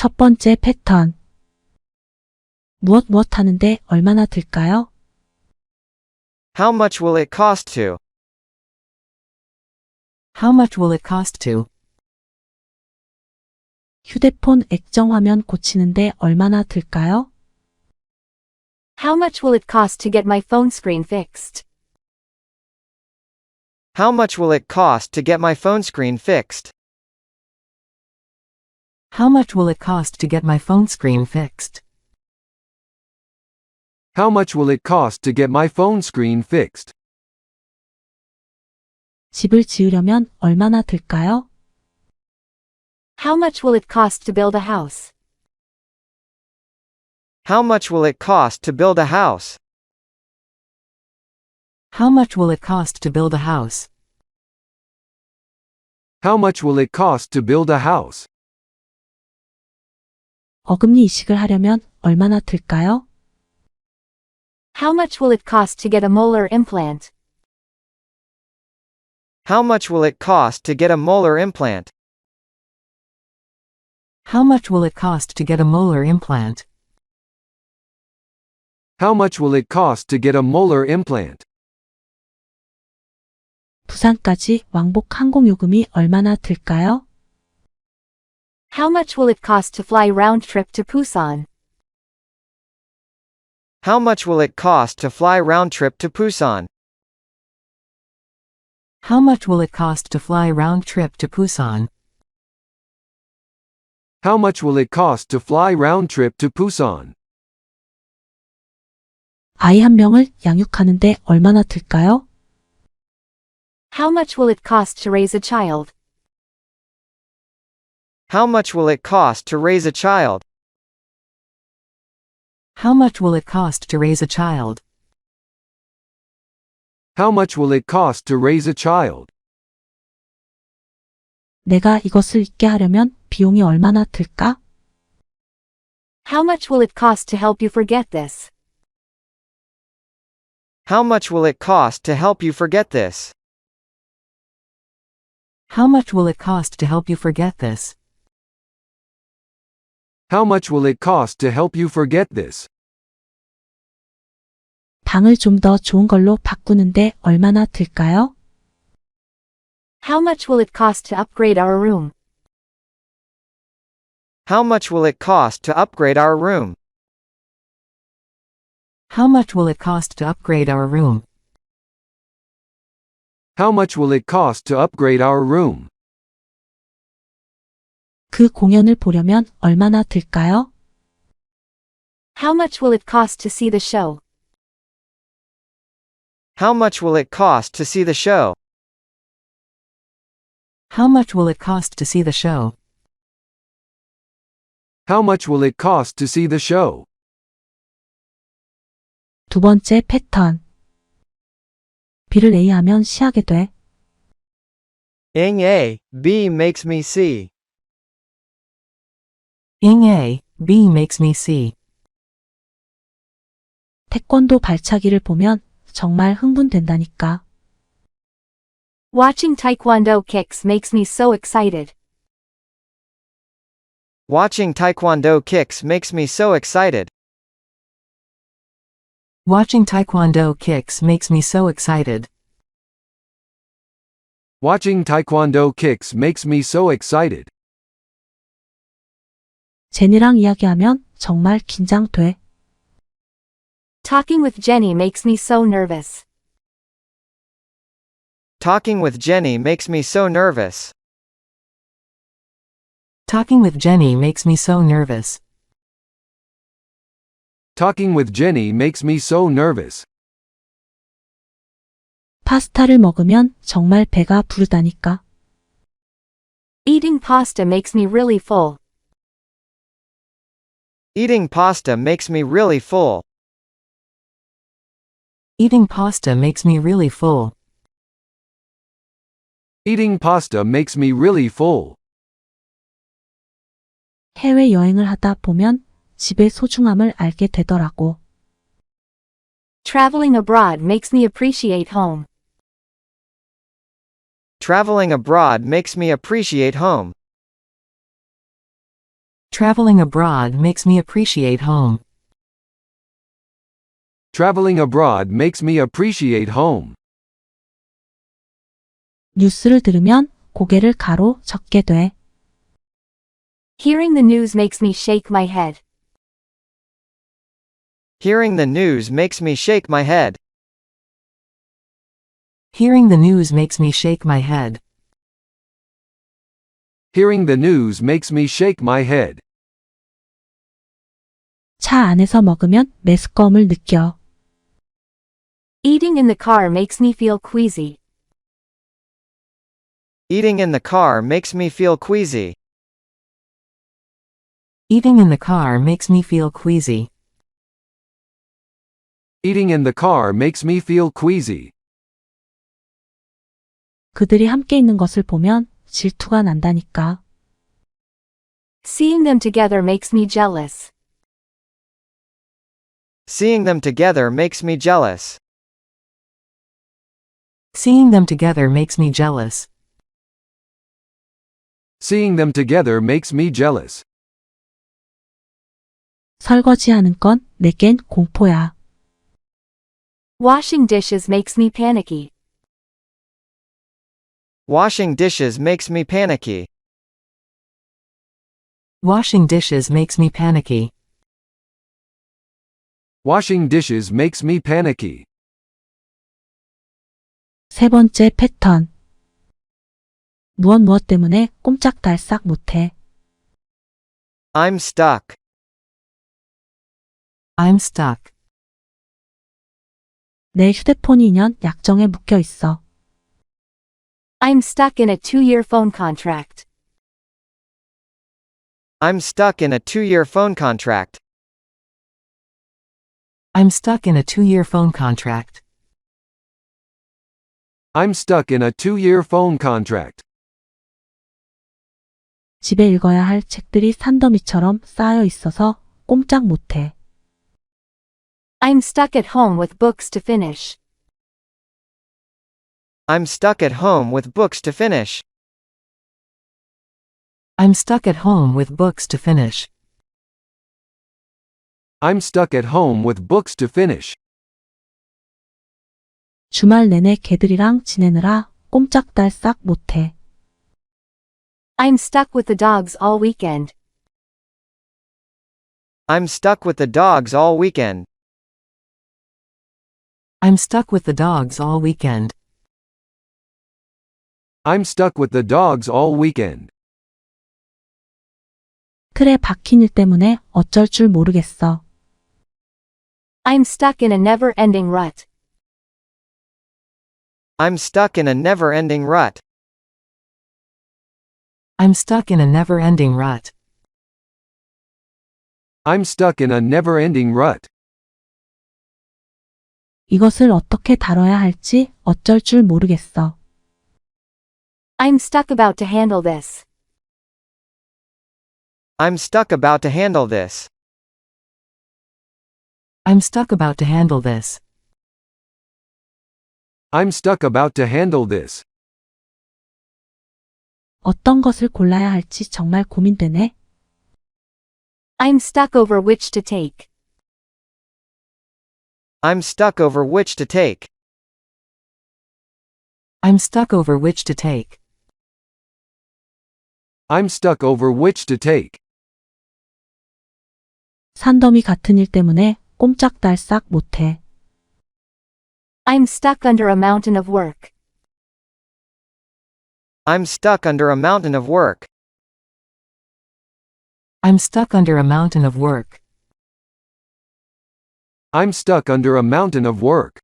첫 번째 패턴. 무엇 하는데 얼마나 들까요? How much will it cost to? How much will it cost to? 휴대폰 액정화면 고치는데 얼마나 들까요? How much will it cost to get my phone screen fixed? How much will it cost to get my phone screen fixed? How much will it cost to get my phone screen fixed? How much will it cost to get my phone screen fixed? 집을 지으려면 얼마나 들까요? How much will it cost to build a house? How much will it cost to build a house? How much will it cost to build a house? How much will it cost to build a house? 어금니 이식을 하려면 얼마나 들까요? How much will it cost to get a molar implant? How much will it cost to get a molar implant? How much will it cost to get a molar implant? How much will it cost to get a molar implant? 부산까지 왕복 항공요금이 얼마나 들까요? How much will it cost to fly round trip to Busan? How much will it cost to fly round trip to Busan? How much will it cost to fly round trip to Busan? How much will it cost to fly round trip to Busan? 아이 한 명을 양육하는데 얼마나 들까요? How much will it cost to raise a child? How much will it cost to raise a child? How much will it cost to raise a child? How much will it cost to raise a child? 내가 이것을 잊게 하려면 비용이 얼마나 들까? How much will it cost to help you forget this? How much will it cost to help you forget this? How much will it cost to help you forget this? How much will it cost to help you forget this? 방을 좀 더 좋은 걸로 바꾸는데 얼마나 들까요? How much will it cost to upgrade our room? How much will it cost to upgrade our room? How much will it cost to upgrade our room? How much will it cost to upgrade our room? 그 공연을 보려면 얼마나 들까요? How much will it cost to see the show? How much will it cost to see the show? How much will it cost to see the show? How much will it cost to see the show? 두 번째 패턴. B를 A 하면 C하게 돼. Ing A, B makes me C. Ing A, B makes me C. 태권도 발차기를 보면 정말 흥분된다니까. Watching taekwondo kicks makes me so excited. Watching taekwondo kicks makes me so excited. Watching taekwondo kicks makes me so excited. Watching taekwondo kicks makes me so excited. 제니랑 이야기하면 정말 긴장돼. Talking with Jenny makes me so nervous. Talking with Jenny makes me so nervous. Talking with Jenny makes me so nervous. Talking with Jenny makes me so nervous. 파스타를 먹으면 정말 배가 부르다니까. Eating pasta makes me really full. Eating pasta makes me really full. Eating pasta makes me really full. Eating pasta makes me really full. 해외 여행을 하다 보면 집의 소중함을 알게 되더라고. Traveling abroad makes me appreciate home. Traveling abroad makes me appreciate home. Traveling abroad makes me appreciate home. Traveling abroad makes me appreciate home. 뉴스를 들으면 고개를 가로 젓게 돼. Hearing the news makes me shake my head. Hearing the news makes me shake my head. Hearing the news makes me shake my head. Hearing the news makes me shake my head. 차 안에서 먹으면 메스꺼움을 느껴. Eating in the car makes me feel queasy. Eating in the car makes me feel queasy. Eating in the car makes me feel queasy. Eating in the car makes me feel queasy. 그들이 함께 있는 것을 보면 질투가 난다니까. Seeing them together makes me jealous. Seeing them together makes me jealous. Seeing them together makes me jealous. Seeing them together makes me jealous. 설거지하는 건 내겐 공포야. Washing dishes makes me panicky. Washing dishes makes me panicky. Washing dishes makes me panicky. Washing dishes makes me panicky. 세 번째 패턴. 무엇 때문에 꼼짝달싹 못해. I'm stuck. I'm stuck. 내 휴대폰이 2년 약정에 묶여 있어. I'm stuck in a 2-year phone contract. I'm stuck in a 2-year phone contract. I'm stuck in a 2-year phone contract. I'm stuck in a 2-year phone contract. 집에 읽어야 할 책들이 산더미처럼 쌓여 있어서 꼼짝 못해. I'm stuck at home with books to finish. I'm stuck at home with books to finish. I'm stuck at home with books to finish. I'm stuck at home with books to finish. 주말 내내 개들이랑 지내느라 꼼짝달싹 못해. I'm stuck with the dogs all weekend. I'm stuck with the dogs all weekend. I'm stuck with the dogs all weekend. I'm stuck with the dogs all weekend. 틀에 박힌 일 때문에 어쩔 줄 모르겠어. I'm stuck in a never-ending rut. I'm stuck in a never-ending rut. I'm stuck in a never-ending rut. I'm stuck in a never-ending rut. 이것을 어떻게 다뤄야 할지 어쩔 줄 모르겠어. I'm stuck about to handle this. I'm stuck about to handle this. I'm stuck about to handle this. I'm stuck about to handle this. 어떤 것을 골라야 할지 정말 고민되네. I'm stuck over which to take. I'm stuck over which to take. I'm stuck over which to take. I'm stuck over which to take. 산더미 같은 일 때문에 꼼짝달싹 못해. I'm stuck under a mountain of work. I'm stuck under a mountain of work. I'm stuck under a mountain of work. I'm stuck under a mountain of work.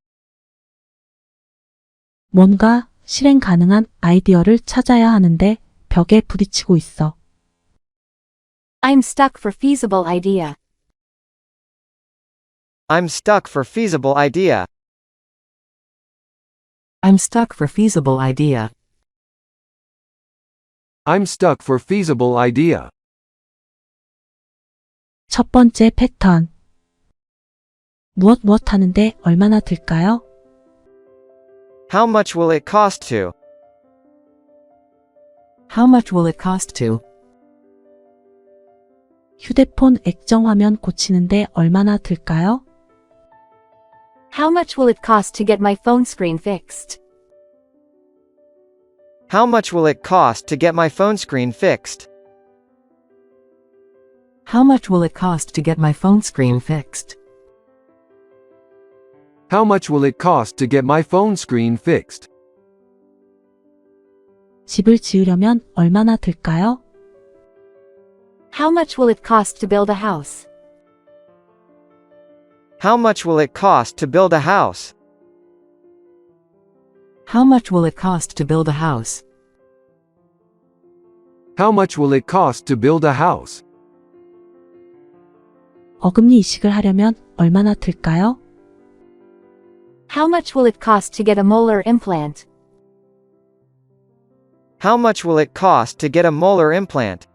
뭔가 실행 가능한 아이디어를 찾아야 하는데 벽에 부딪히고 있어. I'm stuck for feasible idea. I'm stuck for feasible idea. I'm stuck for feasible idea. I'm stuck for feasible idea. 첫 번째 패턴. 무엇 하는데 얼마나 들까요? How much will it cost to? How much will it cost to? 휴대폰 액정화면 고치는데 얼마나 들까요? How much will it cost to get my phone screen fixed? How much will it cost to get my phone screen fixed? How much will it cost to get my phone screen fixed? How much will it cost to get my phone screen fixed? 집을 지으려면 얼마나 들까요? How much will it cost to build a house? How much will it cost to build a house? How much will it cost to build a house? How much will it cost to build a house? 어금니 이식을 하려면 얼마나 들까요? How much will it cost to get a molar implant? How much will it cost to get a molar implant?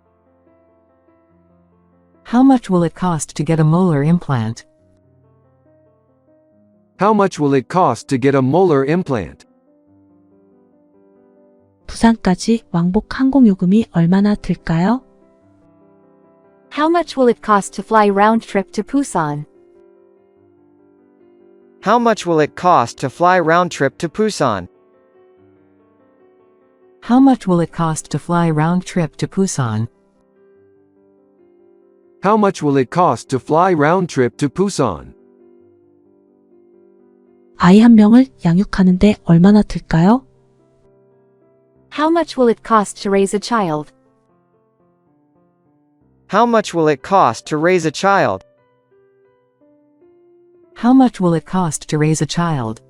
How much will it cost to get a molar implant? How much will it cost to get a molar implant? 부산까지 왕복 항공요금이 얼마나 들까요? How much will it cost to fly round trip to Busan? How much will it cost to fly round trip to Busan? How much will it cost to fly round trip to Busan? How much will it cost to fly round trip to Busan? 아이 한 명을 양육하는데 얼마나 들까요? How much will it cost to raise a child? How much will it cost to raise a child? How much will it cost to raise a child?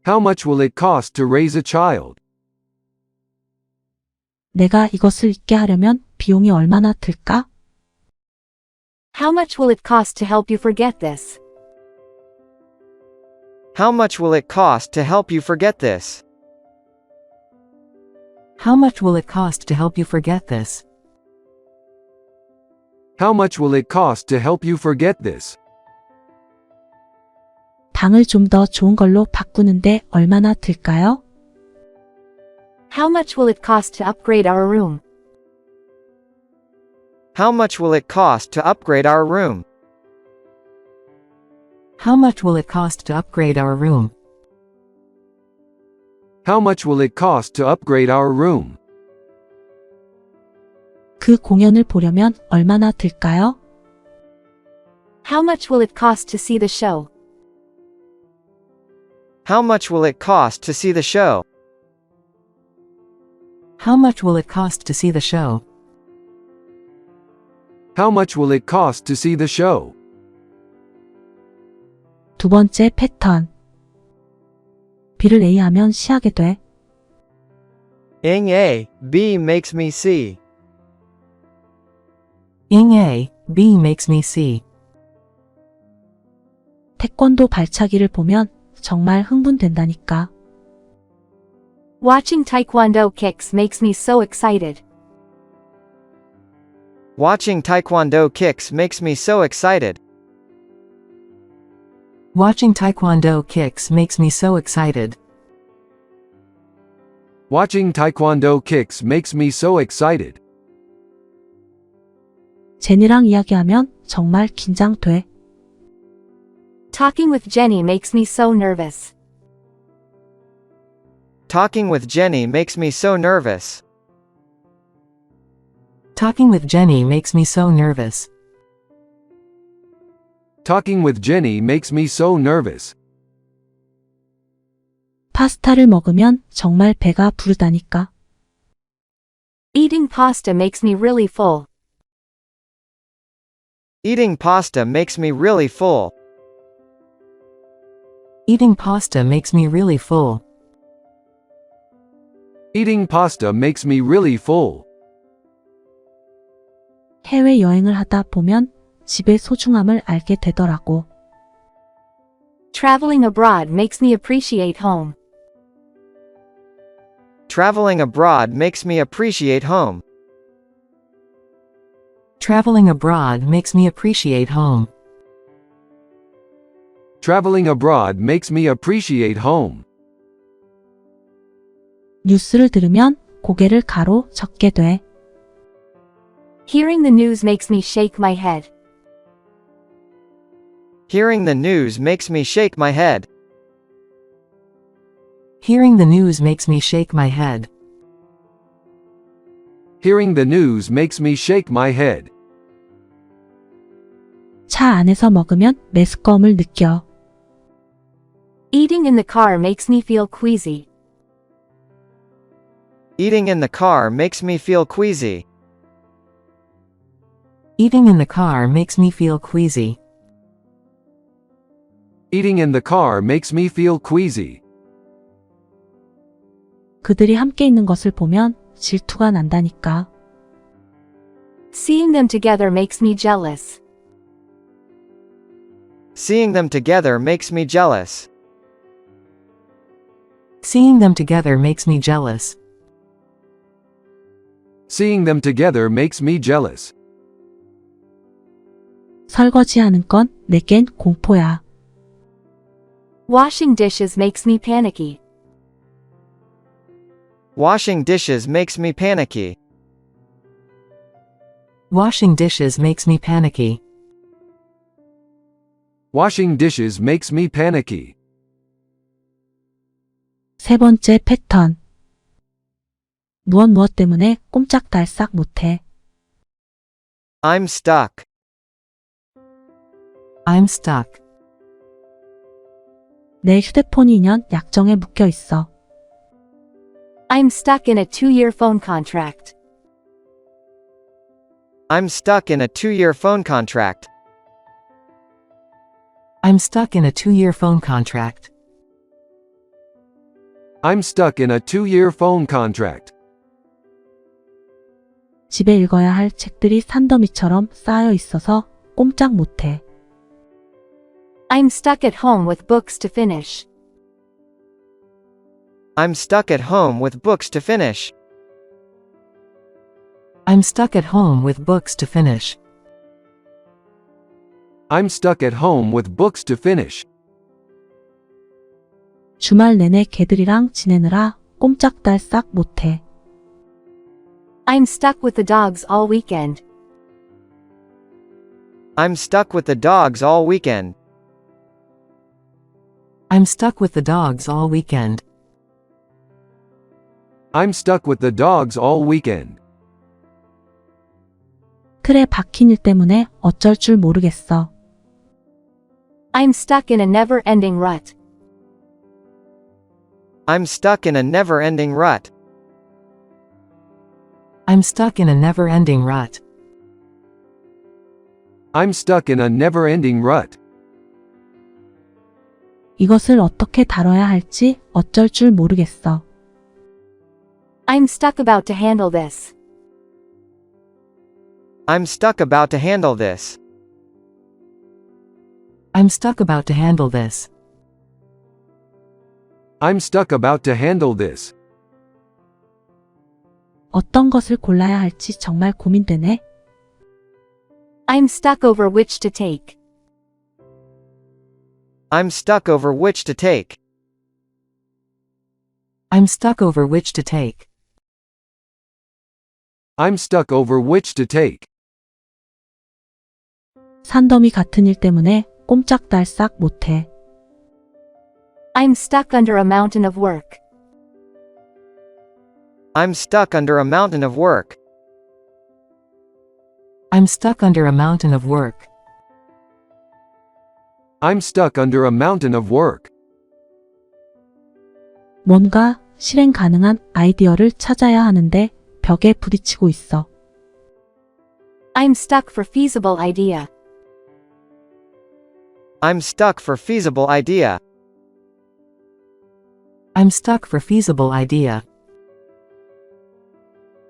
How much will it cost to raise a child? 내가 이것을 잊게 하려면 비용이 얼마나 들까? How much will it cost to help you forget this? How much will it cost to help you forget this? How much will it cost to help you forget this? How much will it cost to help you forget this? 방을 좀 더 좋은 걸로 바꾸는데 얼마나 들까요? How much will it cost to upgrade our room? How much will it cost to upgrade our room? How much will it cost to upgrade our room? How much will it cost to upgrade our room? 그 공연을 보려면 얼마나 들까요? How much will it cost to see the show? How much will it cost to see the show? How much will it cost to see the show? How much will it cost to see the show? 두 번째 패턴. B를 A 하면 C하게 돼. Ing A, B makes me C. Ing A, B makes me see. 태권도 발차기를 보면 정말 흥분된다니까. Watching taekwondo kicks makes me so excited. Watching taekwondo kicks makes me so excited. Watching taekwondo kicks makes me so excited. Watching taekwondo kicks makes me so excited. 제니랑 이야기하면 정말 긴장돼. Talking with Jenny makes me so nervous. Talking with Jenny makes me so nervous. Talking with Jenny makes me so nervous. Talking with Jenny makes me so nervous. 파스타를 먹으면 정말 배가 부르다니까. Eating pasta makes me really full. Eating pasta makes me really full. Eating pasta makes me really full. Eating pasta makes me really full. 해외 여행을 하다 보면 집의 소중함을 알게 되더라고. Traveling abroad makes me appreciate home. Traveling abroad makes me appreciate home. Traveling abroad makes me appreciate home. Traveling abroad makes me appreciate home. 뉴스를 들으면 고개를 가로 젓게 돼. Hearing the news makes me shake my head. Hearing the news makes me shake my head. Hearing the news makes me shake my head. Hearing the news makes me shake my head. 차 안에서 먹으면 메스꺼움을 느껴. Eating in the car makes me feel queasy. Eating in the car makes me feel queasy. Eating in the car makes me feel queasy. Eating in the car makes me feel queasy. 그들이 함께 있는 것을 보면 질투가 난다니까. Seeing them together makes me jealous. Seeing them together makes me jealous. Seeing them together makes me jealous. Seeing them together makes me jealous. 설거지하는 건 내겐 공포야. Washing dishes makes me panicky. Washing dishes makes me panicky. Washing dishes makes me panicky. Washing dishes makes me panicky. 세 번째 패턴. 무엇 때문에 꼼짝달싹 못해. I'm stuck. I'm stuck. 내 휴대폰이 2년 약정에 묶여 있어. I'm stuck in a 2-year phone contract. I'm stuck in a 2-year phone contract. I'm stuck in a 2-year phone contract. I'm stuck in a 2-year phone contract. 집에 읽어야 할 책들이 산더미처럼 쌓여 있어서 꼼짝 못해. I'm stuck at home with books to finish. I'm stuck at home with books to finish. I'm stuck at home with books to finish. I'm stuck at home with books to finish. 주말 내내 개들이랑 지내느라 꼼짝달싹 못해. I'm stuck with the dogs all weekend. I'm stuck with the dogs all weekend. I'm stuck with the dogs all weekend. I'm stuck with the dogs all weekend. 틀에 박힌 일 때문에 어쩔 줄 모르겠어. I'm stuck in a never-ending rut. I'm stuck in a never-ending rut. I'm stuck in a never-ending rut. I'm stuck in a never-ending rut. 이것을 어떻게 다뤄야 할지 어쩔 줄 모르겠어. I'm stuck about to handle this. I'm stuck about to handle this. I'm stuck about to handle this. I'm stuck about to handle this. 어떤 것을 골라야 할지 정말 고민되네. I'm stuck over which to take. I'm stuck over which to take. I'm stuck over which to take. I'm stuck over which to take. 산더미 같은 일 때문에 꼼짝달싹 못해. I'm stuck under a mountain of work. I'm stuck under a mountain of work. I'm stuck under a mountain of work. I'm stuck under a mountain of work. 뭔가 실행 가능한 아이디어를 찾아야 하는데 벽에 부딪히고 있어. I'm stuck for feasible idea. I'm stuck for feasible idea. I'm stuck for feasible idea.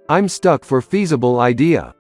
I'm stuck for feasible idea.